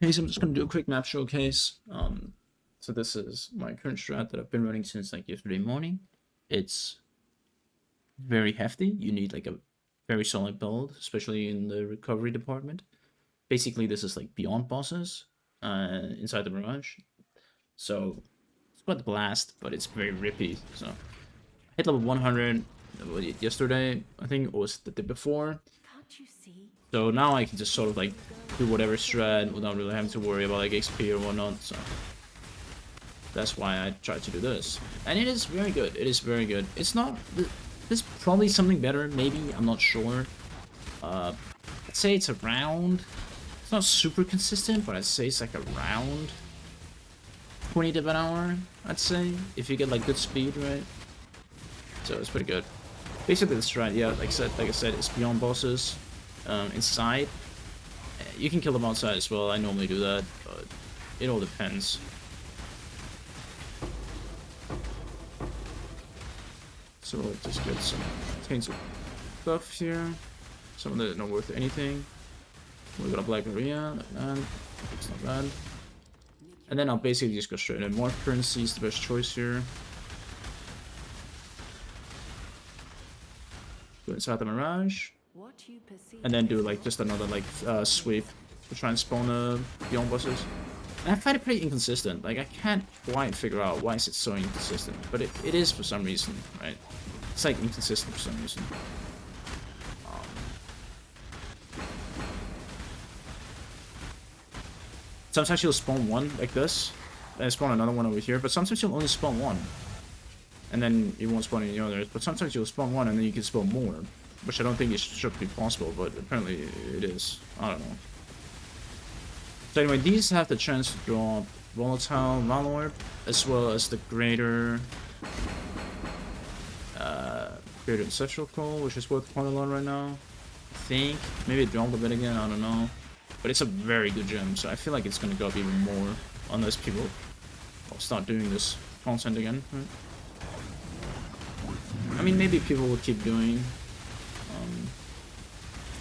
Hey, so I'm just gonna do a quick map showcase. So this is my current strat that I've been running since like yesterday morning. It's very hefty. You need like a very solid build, especially in the recovery department. Basically, this is like beyond bosses, inside the Mirage. So it's quite the blast, but it's very rippy. So I hit level 100 yesterday, I think, or was the day before. So now I can just sort of like do whatever strat without really having to worry about like XP or whatnot. So that's why I tried to do this. And it is very good. It is very good. It's not... There's probably something better, maybe. I'm not sure. I'd say it's around... It's not super consistent, but I'd say it's like around 20 div an hour, I'd say. If you get like good speed, right? So it's pretty good. Basically the strat, yeah, like I said, it's beyond bosses. Inside. You can kill them outside as well. I normally do that, but it all depends. So let's just get some taints of stuff here. Some of that not worth anything. We got a Black Maria, like that. It's not bad. And then I'll basically just go straight in. More currency is the best choice here. Go inside the Mirage. And then do like just another like sweep to try and spawn beyond bosses. And I find it pretty inconsistent. Like I can't quite figure out why is it so inconsistent, but it is for some reason, right? It's like inconsistent for some reason. Sometimes you'll spawn one like this, and spawn another one over here, but sometimes you'll only spawn one. And then you won't spawn any others, but sometimes you'll spawn one and then you can spawn more. Which I don't think it should be possible, but apparently it is. I don't know. So anyway, these have the chance to drop Volatile Valor, as well as the Greater Ancestral Call, which is worth quite a lot right now. I think. Maybe it dropped a bit again, I don't know. But it's a very good gem, so I feel like it's gonna go up even more, unless people start doing this content again, right? I mean, maybe people will keep doing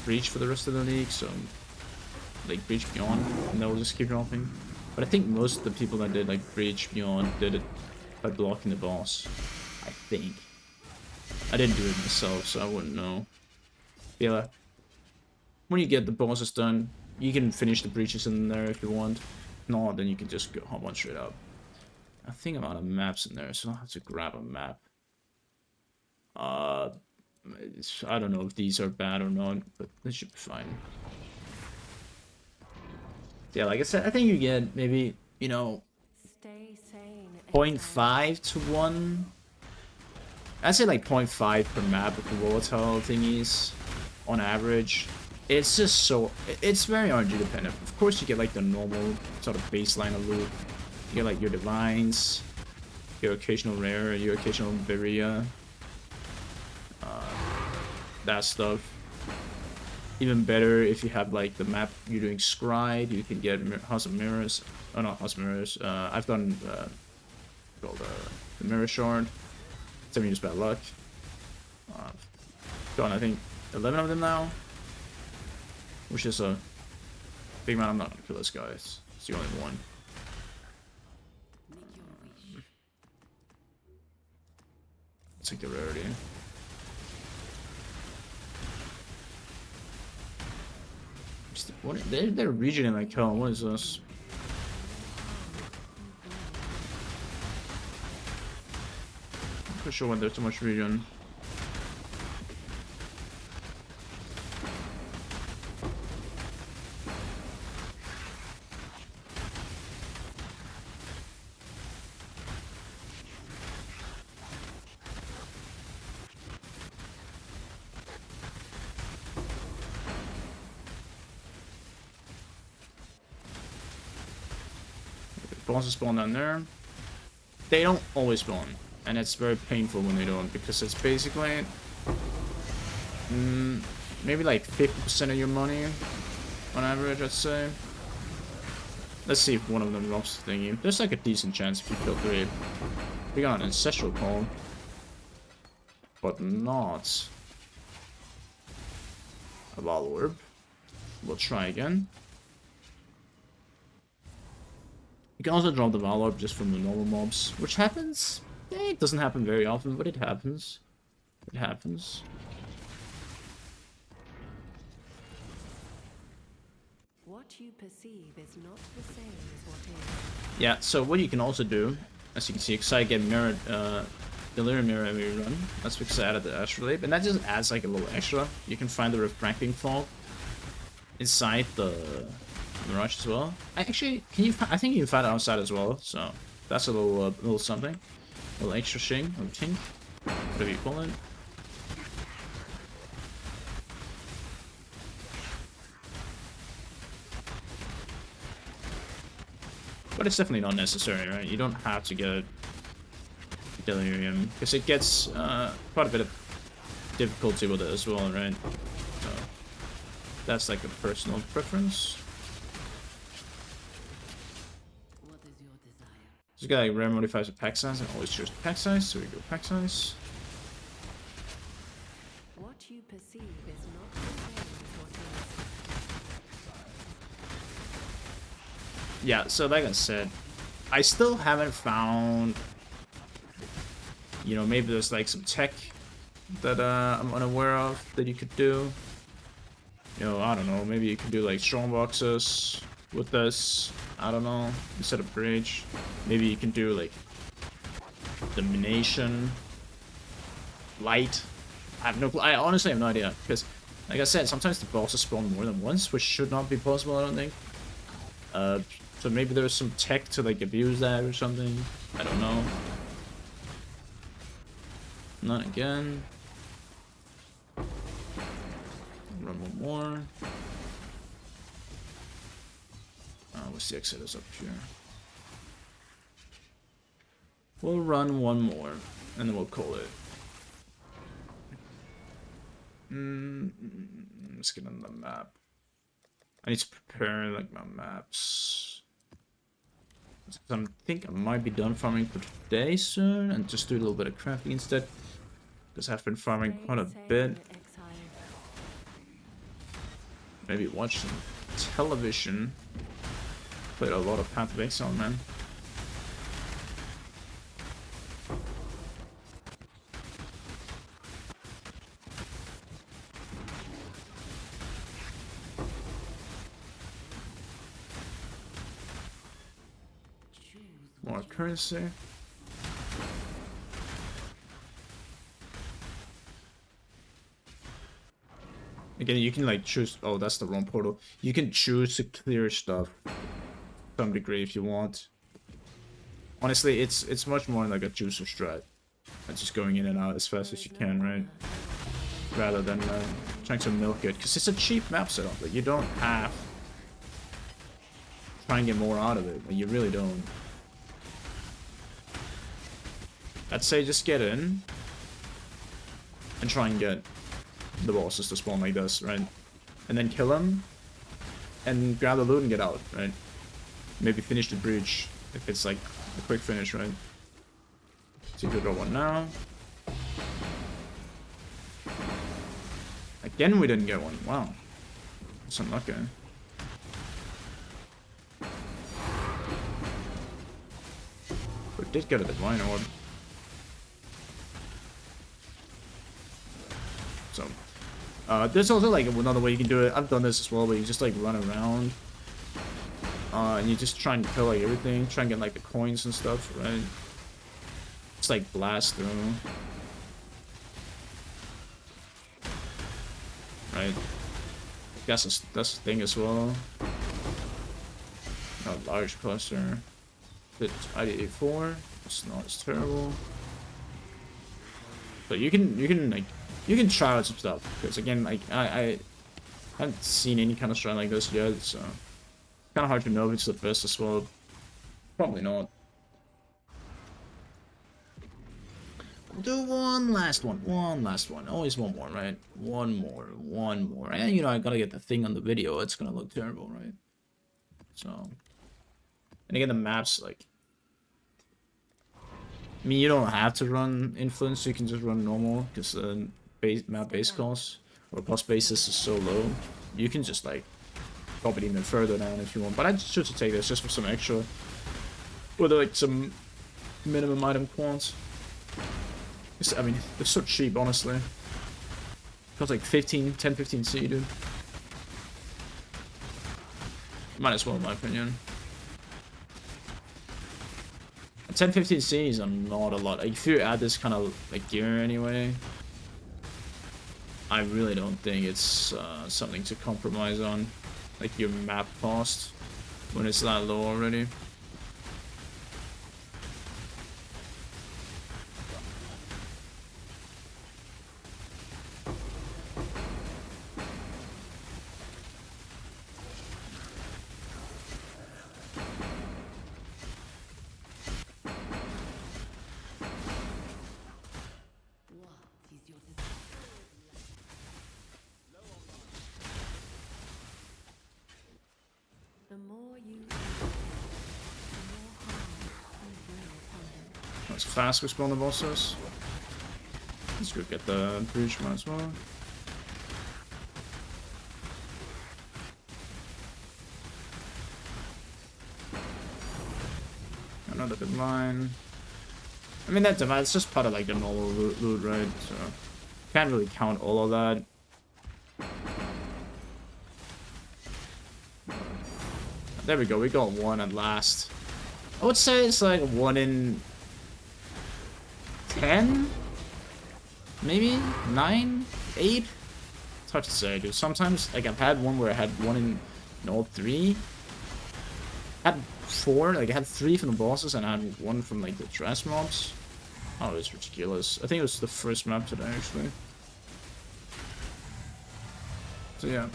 Breach for the rest of the league, so like Breach Beyond, and they'll just keep dropping. But I think most of the people that did like Breach Beyond did it by blocking the boss. I think. I didn't do it myself, so I wouldn't know. Yeah. When you get the bosses done, you can finish the breaches in there if you want. If not, then you can just go hop on straight up. I think I'm out of maps in there, so I'll have to grab a map. I don't know if these are bad or not, but this should be fine. Yeah, like I said, I think you get maybe, you know, 0.5 to 1. I'd say like 0.5 per map with the volatile thingies on average. It's just so... It's very RNG dependent. Of course, you get like the normal sort of baseline of loot. You get like your divines, your occasional rare, your occasional Berea. That stuff. Even better if you have like the map you're doing Scryed, you can get House of Mirrors. Oh, not House of Mirrors. I've done called the Mirror Shard. 7 years bad luck. Done I think 11 of them now, which is a big amount. I'm not gonna kill this guy. It's the only one. Let's take the rarity. What? They're regioning like hell. What is this? I'm not sure when there's too much region. Bosses spawn down there. They don't always spawn, and it's very painful when they don't, because it's basically maybe like 50% of your money on average, I'd say. Let's see if one of them drops the thingy. There's like a decent chance if you kill 3. We got an Ancestral Call, but not a Val Orb. We'll try again. You can also drop the Valor just from the normal mobs, which happens. It doesn't happen very often, but it happens. It happens. What you perceive is not the same as what is. Yeah, so what you can also do, as you can see, because I get mirrored, Delirium Mirror every run. That's because I added the Astrolabe, and that just adds like a little extra. You can find the Refracting Fog inside the Mirage as well. Actually, I think you can find it outside as well. So that's a little something, a little extra shing or tink, whatever you call it. But it's definitely not necessary, right? You don't have to get Delirium, because it gets quite a bit of difficulty with it as well, right? So that's like a personal preference. What is your desire? This guy like rare modifies the pack size and always choose pack size, so we go pack size. What you perceive is not the same as what is. Yeah, so like I said, I still haven't found, you know, maybe there's like some tech that I'm unaware of that you could do. You know, I don't know, maybe you could do like strong boxes with this, I don't know, instead of bridge. Maybe you can do like domination, light. I honestly have no idea, because like I said, sometimes the bosses spawn more than once, which should not be possible, I don't think. So maybe there's some tech to like abuse that or something. I don't know. Not again. Run one more. What's the exit is up here? We'll run one more, and then we'll call it. Let's get on the map. I need to prepare like my maps. I think I might be done farming for today soon, and just do a little bit of crafting instead, because I've been farming quite a bit. Maybe watch some television. Played a lot of Path of Exile, man. More currency. Again, you can like choose. Oh, that's the wrong portal. You can choose to clear stuff to some degree if you want. Honestly, it's much more like a juicer strat. That's just going in and out as fast as you can, right? Rather than trying to milk it, because it's a cheap map setup. Like, you don't have to try and get more out of it. Like, you really don't. I'd say just get in and try and get the bosses to spawn like this, right? And then kill them and grab the loot and get out, right? Maybe finish the breach if it's like a quick finish, right? See if you draw one now. Again, we didn't get one. Wow. That's unlucky. We did get a divine orb. So, there's also like another way you can do it. I've done this as well, where you just like run around, and you just try and kill like everything, try and get like the coins and stuff, right? Just like blast through, right? That's the thing as well. A large cluster. It's ID4. It's not as terrible. So you can like. You can try out some stuff, because again, like, I haven't seen any kind of strat like this yet, so it's kind of hard to know if it's the best as well. Probably not. We'll do one last one. Always one more, right? One more. And you know, I gotta get the thing on the video. It's gonna look terrible, right? So, and again, the maps, like, I mean, you don't have to run influence. You can just run normal, because map base cost or cost basis is so low. You can just like drop it even further down if you want, but I choose to take this just for some extra with like some minimum item quants. I mean, they're so cheap, honestly. Costs like 10-15 C, dude. Might as well, in my opinion. 10-15 C is not a lot. Like, if you add this kind of like gear anyway, I really don't think it's something to compromise on. Like your map cost when it's that low already. The more you eat, the more harm you bring upon them. That's fast we spawn the bosses. Let's go get the breach, might as well. Another divine. I mean, that divine is just part of like the normal loot, right? So can't really count all of that. There we go, we got one at last. I would say it's like 1 in 10? Maybe? 9? 8? It's hard to say, dude. Sometimes, like, I've had one where I had 1 in all 3. I had 4, like, I had 3 from the bosses and I had 1 from, like, the trash mobs. Oh, it's ridiculous. I think it was the first map today, actually. So, yeah.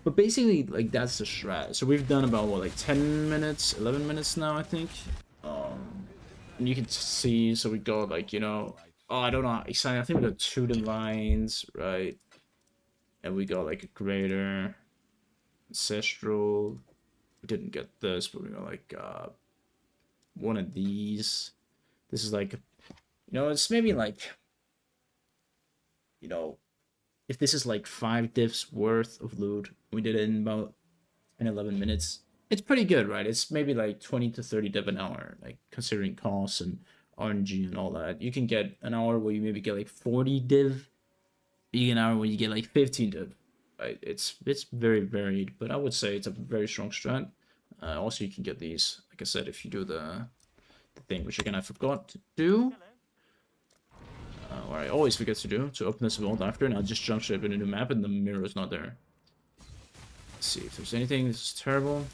But basically, like, that's the strat. So we've done about, what, like 10 minutes, 11 minutes now, I think. And you can see, so we got, like, you know, oh, I don't know, I think we got 2 divines, right? And we got, like, a greater, ancestral. We didn't get this, but we got, like, one of these. This is, like, you know, it's maybe, like, you know, if this is like 5 diffs worth of loot, we did it in about 10-11 minutes. It's pretty good, right? It's maybe like 20 to 30 div an hour, like considering costs and RNG and all that. You can get an hour where you maybe get like 40 div. You get an hour where you get like 15 div. Right? It's very varied, but I would say it's a very strong strat. Also, you can get these, like I said, if you do the thing, which again I forgot to do. Or I always forget to do, to open this vault after, and I'll just jump straight in a new map and the mirror is not there. Let's see if there's anything. This is terrible.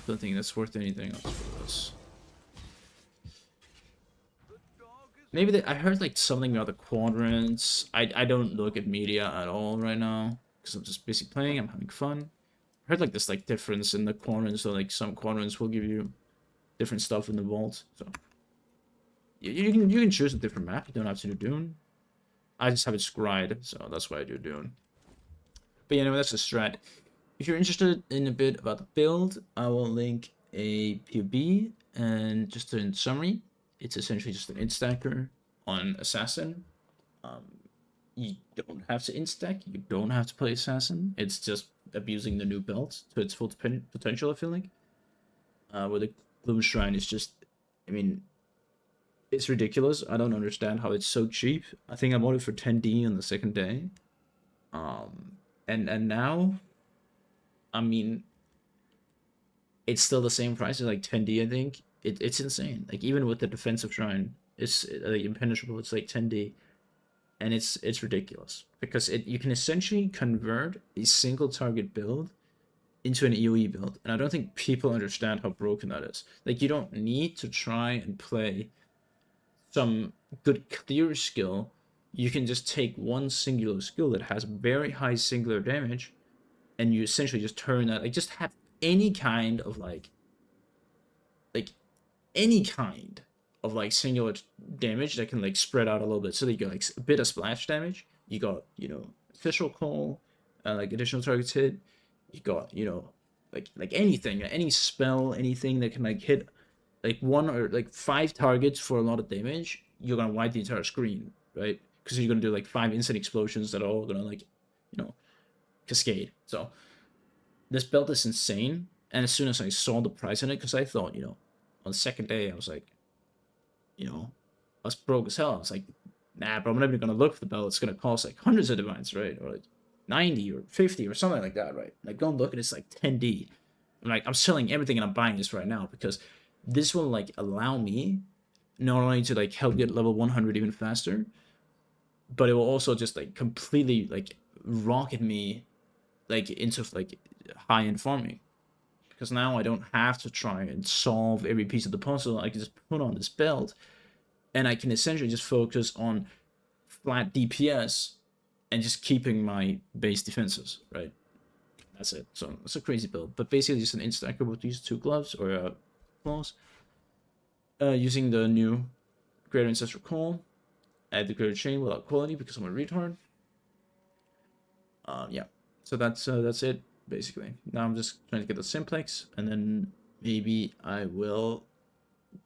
Don't think that's worth anything. Let's put this. Maybe I heard like something about the quadrants. I don't look at media at all right now because I'm just busy playing. I'm having fun. I heard like this like difference in the quadrants, so like some quadrants will give you different stuff in the vault. So you can choose a different map. You don't have to do Dune. I just have it scried, so that's why I do Dune. But yeah, anyway, that's the strat. If you're interested in a bit about the build, I will link a POB, and just in summary, it's essentially just an instacker on Assassin. You don't have to instack, you don't have to play Assassin. It's just abusing the new belt to its full potential, I feel like. Where the Gloom Shrine is just, I mean, it's ridiculous. I don't understand how it's so cheap. I think I bought it for 10D on the second day. And now, I mean, it's still the same price as like 10D, I think. It's insane. Like, even with the defensive shrine, it's like impenetrable. It's like 10D. And it's ridiculous. Because you can essentially convert a single target build into an EOE build. And I don't think people understand how broken that is. Like, you don't need to try and play some good clear skill. You can just take one singular skill that has very high singular damage, and you essentially just turn that, like, just have any kind of like any kind of like singular damage that can like spread out a little bit, so that you got like a bit of splash damage. You got, you know, official call, like additional targets hit. You got, you know, like anything, any spell, anything that can like hit like 1 or like 5 targets for a lot of damage. You're gonna wipe the entire screen, right? Because you're gonna do like 5 instant explosions that are all gonna, like, you know, cascade. So this build is insane. And as soon as I saw the price on it, because I thought, you know, on the second day, I was like, you know, I was broke as hell. I was like, nah, bro, I'm never gonna look for the belt. It's gonna cost like hundreds of divines, right? Or like 90 or 50 or something like that, right? Like, go and look at it's like 10D. I'm like, I'm selling everything and I'm buying this right now because this will like allow me not only to like help get level 100 even faster, but it will also just like completely like rocket me like into like high end farming because now I don't have to try and solve every piece of the puzzle. I can just put on this belt and I can essentially just focus on flat DPS and just keeping my base defenses, right? That's it. So it's a crazy build, but basically just an instacker with these two gloves or claws, using the new Greater Ancestral Call, add the Greater Chain without quality because I'm a retard. Yeah. So that's it basically. Now I'm just trying to get the simplex, and then maybe I will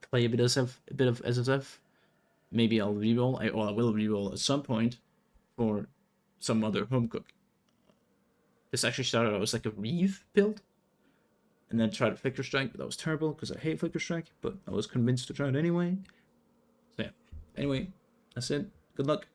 play a bit of SSF. Maybe I'll reroll. I will reroll at some point for some other home cook. This actually started out as like a Reeve build, and then tried Flicker Strike, but that was terrible because I hate Flicker Strike. But I was convinced to try it anyway. So yeah. Anyway, that's it. Good luck.